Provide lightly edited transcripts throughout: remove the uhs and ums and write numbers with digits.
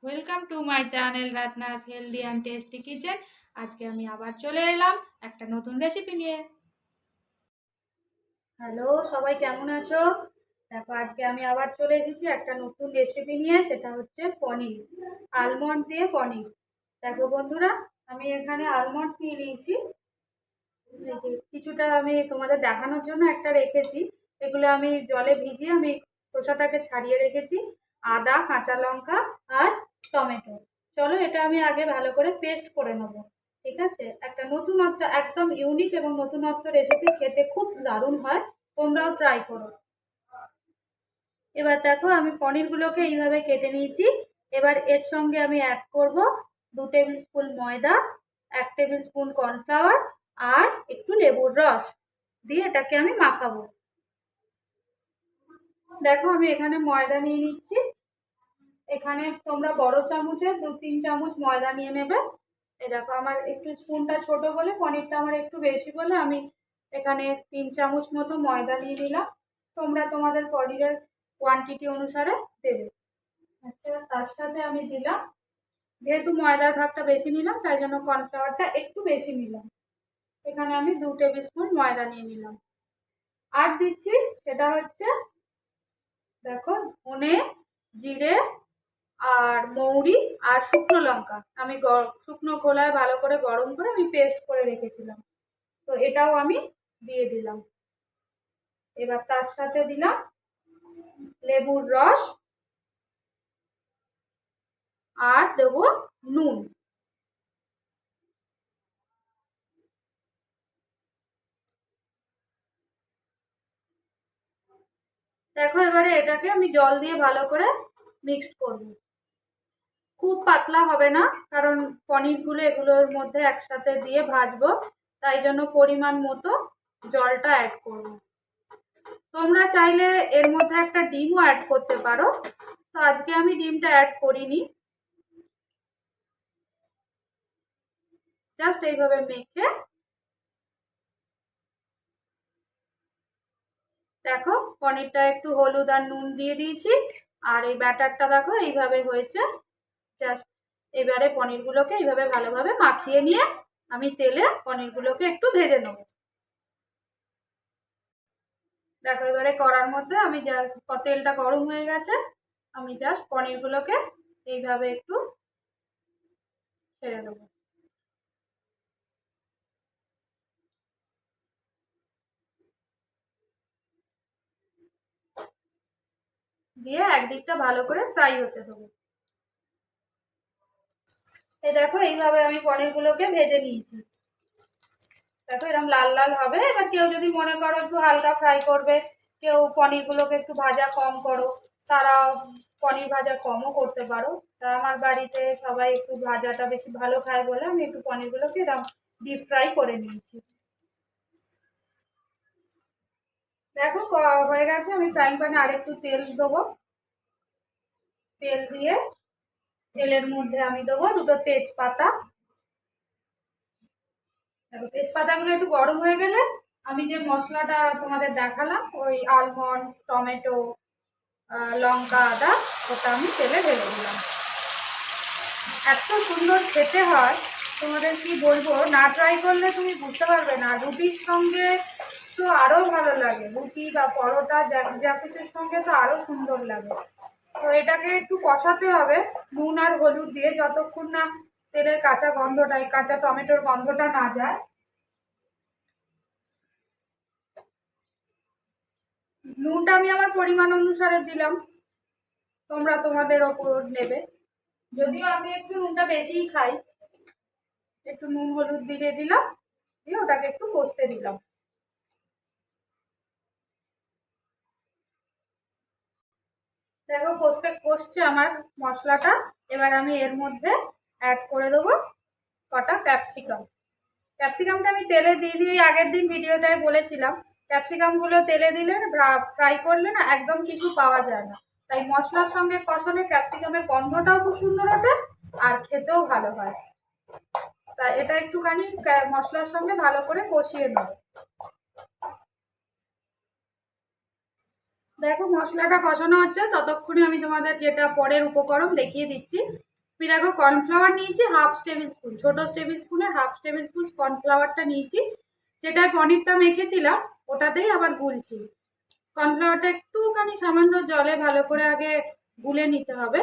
Welcome to my channel Ratna's healthy and tasty kitchen. আজকে আমি আবার চলে এলাম একটা নতুন রেসিপি নিয়ে। হ্যালো, সবাই কেমন আছো? দেখো, আজকে আমি আবার চলে এসেছি একটা নতুন রেসিপি নিয়ে। সেটা হচ্ছে পনির, আলমন্ড দিয়ে পনির। দেখো বন্ধুরা, আমি এখানে আলমন্ড নিয়ে নিয়েছি। এই যে কিছুটা আমি তোমাদের দেখানোর জন্য একটা রেখেছি। এগুলো আমি জলে ভিজিয়ে আমি খোসাটাকে ছাড়িয়ে রেখেছি। আদা, কাঁচা লঙ্কা আর টমেটো। চলো এটা আমি আগে ভালো করে পেস্ট করে নেবো। ঠিক আছে, একটা নতুনত্ব, একদম ইউনিক এবং নতুনত্ব রেসিপি, খেতে খুব দারুণ হয়। তোমরাও ট্রাই করো। এবার দেখো, আমি পনিরগুলোকে এইভাবে কেটে নিয়েছি। এবার এর সঙ্গে আমি অ্যাড করব 2 টেবিল স্পুন ময়দা, 1 টেবিল স্পুন কর্নফ্লাওয়ার আর একটু লেবুর রস দিয়ে এটাকে আমি মাখাবো। দেখো, আমি এখানে ময়দা নিয়ে নিচ্ছি। এখানে তোমরা বড় চামচে 2-3 চামচ ময়দা নিয়ে নেবে। এই দেখো, আমার একটু স্পুনটা ছোট বলে, পনিরটা আমার একটু বেশি বলে আমি এখানে 3 চামচ মতো ময়দা নিয়ে নিলাম। তোমরা তোমাদের পনিরের কোয়ান্টিটি অনুসারে দেবে। আচ্ছা, তার সাথে আমি দিলাম, যেহেতু ময়দার ভাগটা বেশি নিলাম তাই জন্য কর্নফ্লাওয়ারটা একটু বেশি নিলাম। এখানে আমি 2 টেবিল স্পুন ময়দা নিয়ে নিলাম। আর দিচ্ছি, সেটা হচ্ছে দেখো, ধনে, জিরে আর মৌরি আর শুকনো লঙ্কা। আমি শুকনো খোলায় ভালো করে গরম করে আমি পেস্ট করে রেখেছিলাম, তো এটাও আমি দিয়ে দিলাম। এবার তার সাথে দিলাম লেবুর রস আর দেবো নুন। দেখো, এবারে এটাকে আমি জল দিয়ে ভালো করে মিক্সড করব। খুব পাতলা হবে না, কারণ পনিরগুলো এগুলোর মধ্যে একসাথে দিয়ে ভাজবো, তাই জন্য পরিমাণ মতো জলটা অ্যাড করব। তোমরা চাইলে এর মধ্যে একটা ডিমও অ্যাড করতে পারো, তো আজকে আমি ডিমটা অ্যাড করিনি। জাস্ট এইভাবে মেখে দেখো, পনিরটা একটু হলুদ আর নুন দিয়ে দিয়েছি। আর এই ব্যাটারটা দেখো এইভাবে হয়েছে। জাস্ট এবারে পনিরগুলোকে এইভাবে ভালোভাবে মাখিয়ে নিয়ে আমি তেলে পনিরগুলোকে একটু ভেজে নেব। দেখো, এবারে কড়ার মধ্যে আমি তেলটা গরম হয়ে গেছে। আমি জাস্ট পনিরগুলোকে এইভাবে একটু ছেড়ে দেবো। দিয়ে একদিকটা ভালো করে ফ্রাই হতে দেবো। এই দেখো, এইভাবে আমি পনিরগুলোকে ভেজে নিয়েছি। দেখো, এরকম লাল লাল হবে। এবার কেউ যদি মনে করো একটু হালকা ফ্রাই করবে, কেউ পনিরগুলোকে একটু ভাজা কম করো, তারা পনির ভাজা কমও করতে পারো। তা আমার বাড়িতে সবাই একটু ভাজাটা বেশি ভালো খায় বলে আমি একটু পনিরগুলোকে এরকম ডিপ ফ্রাই করে নিয়েছি। দেখো, হয়ে গেছে। আমি ফ্রাইং প্যানে আরেকটু তেল দেবো। তেল দিয়ে তেলের মধ্যে আমি দেবো 2 তেজপাতা। দেখো, তেজপাতাগুলো একটু গরম হয়ে গেলে আমি যে মশলাটা তোমাদের দেখালাম, ওই আলমন্ড, টমেটো, লঙ্কা, আদা, ওটা আমি তেলে ঢেলে দিলাম। এত সুন্দর খেতে হয়, তোমাদের কি বলবো, না ট্রাই করলে তুমি বুঝতে পারবে না। রুটির সঙ্গে তো আরও ভালো লাগে, রুটি বা পরোটা যা যা কিছুর সঙ্গে তো আরও সুন্দর লাগে। তো এটাকে একটু কষাতে হবে নুন আর হলুদ দিয়ে, যতক্ষণ না তেলের কাঁচা গন্ধটা, কাঁচা টমেটোর গন্ধটা না যায়। নুনটা আমি আমার পরিমাণ অনুসারে দিলাম, তোমরা তোমাদের ওপর নেবে। যদিও আমি একটু নুনটা বেশিই খাই, একটু নুন হলুদ দিয়ে দিলাম, দিয়ে ওটাকে একটু কষতে দিলাম। দেখো, কষছে আমার মশলাটা। এবার আমি এর মধ্যে অ্যাড করে দেবো কটা ক্যাপসিকাম। ক্যাপসিকামটা আমি তেলে দিয়ে দিয়ে আগের দিন ভিডিওটায় বলেছিলাম, ক্যাপসিকামগুলো তেলে দিলে ফ্রাই করলে না একদম কিছু পাওয়া যায় না। তাই মশলার সঙ্গে কষালে ক্যাপসিকামের গন্ধটাও খুব সুন্দর ওঠে আর খেতেও ভালো হয়। তা এটা একটুখানি মশলার সঙ্গে ভালো করে কষিয়ে নেব। দেখো, মশলাটা কষানো হচ্ছে, ততক্ষণে আমি তোমাদের যেটা পরের উপকরণ দেখিয়ে দিচ্ছি। দেখো কর্নফ্লাওয়ার নিয়েছি হাফ টেবিল স্পুন, ছোট টেবিল স্পুনে হাফ টেবিল স্পুন কর্নফ্লাওয়ারটা নিয়েছি। যেটায় পনিরটা মেখেছিলাম ওটাতেই আবার গুলছি। কর্নফ্লাওয়ারটা একটুখানি সামান্য জলে ভালো করে আগে গুলে নিতে হবে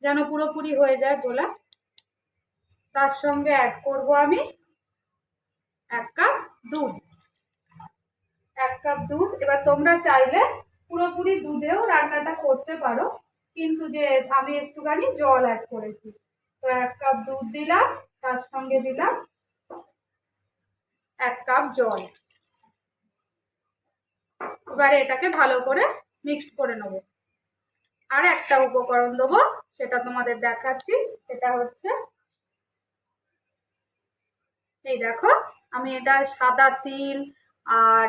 যেন পুরোপুরি হয়ে যায় গোলা। তার সঙ্গে অ্যাড করব আমি 1 কাপ দুধ। 1 কাপ দুধ। এবার তোমরা চাইলে পুরোপুরি দুধেও রান্নাটা করতে পারো, কিন্তু যে আমি একটুখানি জল অ্যাড করেছি। তো 1 কাপ দুধ দিলাম, তার সঙ্গে দিলাম 1 কাপ জল। এবারে এটাকে ভালো করে মিক্সড করে নেব। আর একটা উপকরণ দেবো, সেটা তোমাদের দেখাচ্ছি। সেটা হচ্ছে এই দেখো, আমি এটা সাদা তিল আর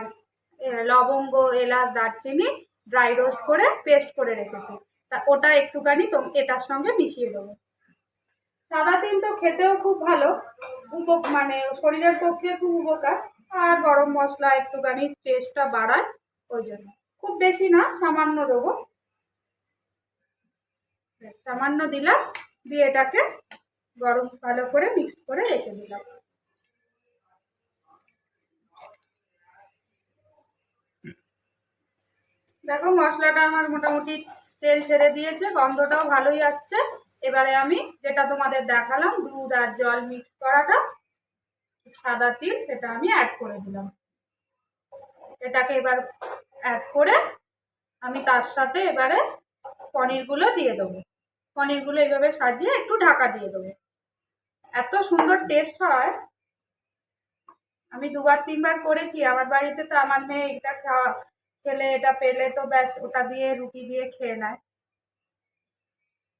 লবঙ্গ, এলাচ, দারচিনি ড্রাই রোস্ট করে পেস্ট করে রেখেছি। তা ওটা একটুখানি এটার সঙ্গে মিশিয়ে দেবো। সাদা তিল তো খেতেও খুব ভালো, মানে শরীরের পক্ষে খুব উপকার। আর গরম মশলা একটুখানি টেস্টটা বাড়ায়, ওই জন্য খুব বেশি না, সামান্য দেবো। সামান্য দিলাম, দিয়ে এটাকে গরম ভালো করে মিক্স করে রেখে দিলাম। দেখো মশলাটা আমার মোটামুটি তেল ছেড়ে দিয়েছে, গন্ধটাও ভালোই আসছে। এবারে আমি যেটা তোমাদের দেখালাম দুধ আর জল মিক্স করাটা, সাদা তিল, সেটা আমি অ্যাড করে দিলাম। এটাকে এবার অ্যাড করে আমি তার সাথে এবারে পনিরগুলো দিয়ে দেবো। পনিরগুলো এইভাবে সাজিয়ে একটু ঢাকা দিয়ে দেবো। এত সুন্দর টেস্ট হয়, আমি 2-3 বার করেছি আমার বাড়িতে। তো আমার মেয়ে এটা খেলে, এটা পেলে তো ব্যাস ওটা দিয়ে রুটি দিয়ে খেয়ে নেয়।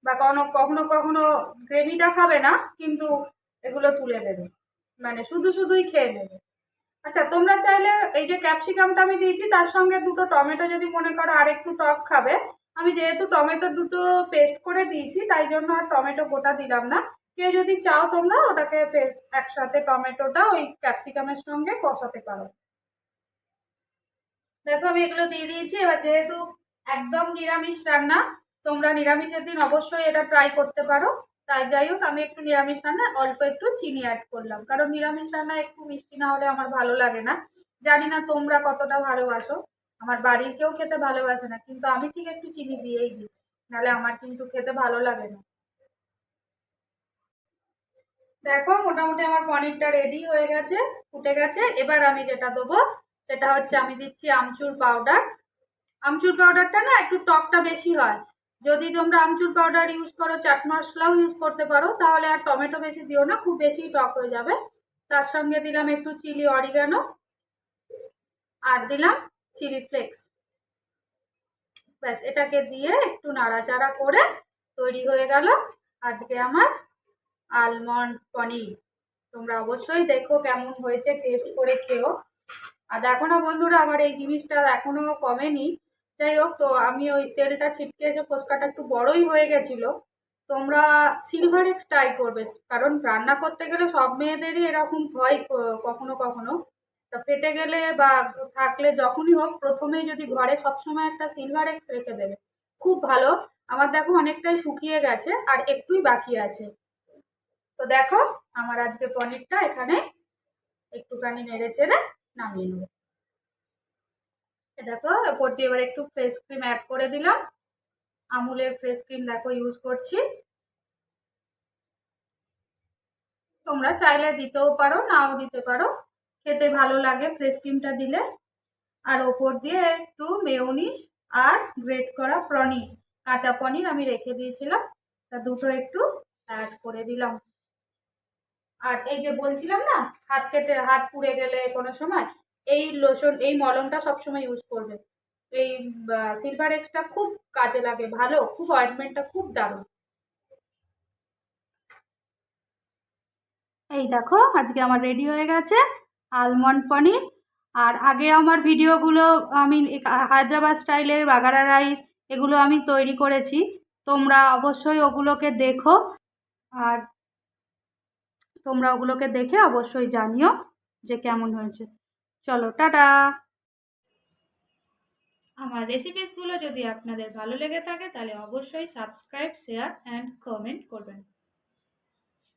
বা কখনো কখনো কখনো গ্রেভিটা খাবে না, কিন্তু এগুলো তুলে দেবে, মানে শুধুই খেয়ে নেবে। আচ্ছা, তোমরা চাইলে এই যে ক্যাপসিকামটা আমি দিয়েছি তার সঙ্গে 2টো টমেটো যদি মনে করো আর একটু টক খাবে, আমি যেহেতু টমেটো 2টো পেস্ট করে দিয়েছি তাই জন্য আর টমেটো গোটা দিলাম না। কেউ যদি চাও তোমরা ওটাকে একসাথে টমেটোটা ওই ক্যাপসিকামের সঙ্গে কষাতে পারো। দেখো আমি এগুলো দিয়ে দিয়েছি। এবার যেহেতু একদম নিরামিষ রান্না, তোমরা নিরামিষের দিন অবশ্যই এটা ট্রাই করতে পারো। তাই যাই হোক, আমি একটু নিরামিষ রান্না অল্প একটু চিনি অ্যাড করলাম, কারণ নিরামিষ রান্না একটু মিষ্টি না হলে আমার ভালো লাগে না। জানি না তোমরা কতটা ভালোবাসো, আমার বাড়ির কেউ খেতে ভালোবাসে না, কিন্তু আমি ঠিক একটু চিনি দিয়েই দিই, নাহলে আমার কিন্তু খেতে ভালো লাগে না। দেখো মোটামুটি আমার পনিরটা রেডি হয়ে গেছে, ফুটে গেছে। এবার আমি যেটা দেবো সেটা হচ্ছে আমি দিচ্ছি আমচুর পাউডার। আমচুর পাউডারটা না একটু টকটা বেশি হয়। যদি তোমরা আমচুর পাউডার ইউজ করো, চাট মশলাও ইউজ করতে পারো, তাহলে আর টমেটো বেশি দিও না, খুব বেশি টক হয়ে যাবে। তার সঙ্গে দিলাম একটু চিলি অরিগানো আর দিলাম চিলি ফ্লেক্স। ব্যাস এটাকে দিয়ে একটু নাড়াচাড়া করে তৈরি হয়ে গেল আজকে আমার আলমন্ড পনির। তোমরা অবশ্যই দেখো কেমন হয়েছে, টেস্ট করে খেও। আর দেখো না বন্ধুরা, আমার এই জিনিসটা এখনো কমেনি। যাই হোক, তো আমি ওই তেলটা ছিটকে এসে ফোসকাটা একটু বড়ই হয়ে গেছিল। তোমরা সিলভার এক্স ট্রাই করবে, কারণ রান্না করতে গেলে সব মেয়েদেরই এরকম হয় কখনো কখনো। তা ফেটে গেলে বা থাকলে যখনই হোক, প্রথমেই যদি ঘরে সবসময় একটা সিলভার এক্স রেখে দেবে, খুব ভালো। আমার দেখো অনেকটাই শুকিয়ে গেছে আর একটুই বাকি আছে। তো দেখো আমার আজকে পনিরটা এখানে একটুখানি নেড়ে চেড়ে নামিয়ে নেবো। দেখো ওপর দিয়ে এবার একটু ফ্রেশ ক্রিম অ্যাড করে দিলাম। আমুলের ফ্রেশ ক্রিম দেখো ইউজ করছি। তোমরা চাইলে দিতেও পারো, নাও দিতে পারো, খেতে ভালো লাগে ফ্রেশ ক্রিমটা দিলে। আর ওপর দিয়ে একটু মেয়োনিজ আর গ্রেট করা পনির, কাঁচা পনির আমি রেখে দিয়েছিলাম, তা দুটো একটু অ্যাড করে দিলাম। আর এই যে বলছিলাম না, হাত পুড়ে গেলে কোনো সময় এই লোশন, এই মলমটা সবসময় ইউজ করবে। এই সিলভার এক্সটা খুব কাজে লাগে, ভালো, খুব অয়েন্টমেন্টটা খুব দারুণ। এই দেখো আজকে আমার রেডি হয়ে গেছে আলমন্ড পনির। আর আগে আমার ভিডিওগুলো আমি হায়দ্রাবাদ স্টাইলের বাগারা রাইস এগুলো আমি তৈরি করেছি, তোমরা অবশ্যই ওগুলোকে দেখো। আর তোমরা ওগুলোকে দেখে অবশ্যই জানিও যে কেমন হয়েছে। চলো টাটা। আমার রেসিপিসগুলো যদি আপনাদের ভালো লেগে থাকে তাহলে অবশ্যই সাবস্ক্রাইব, শেয়ার অ্যান্ড কমেন্ট করবেন।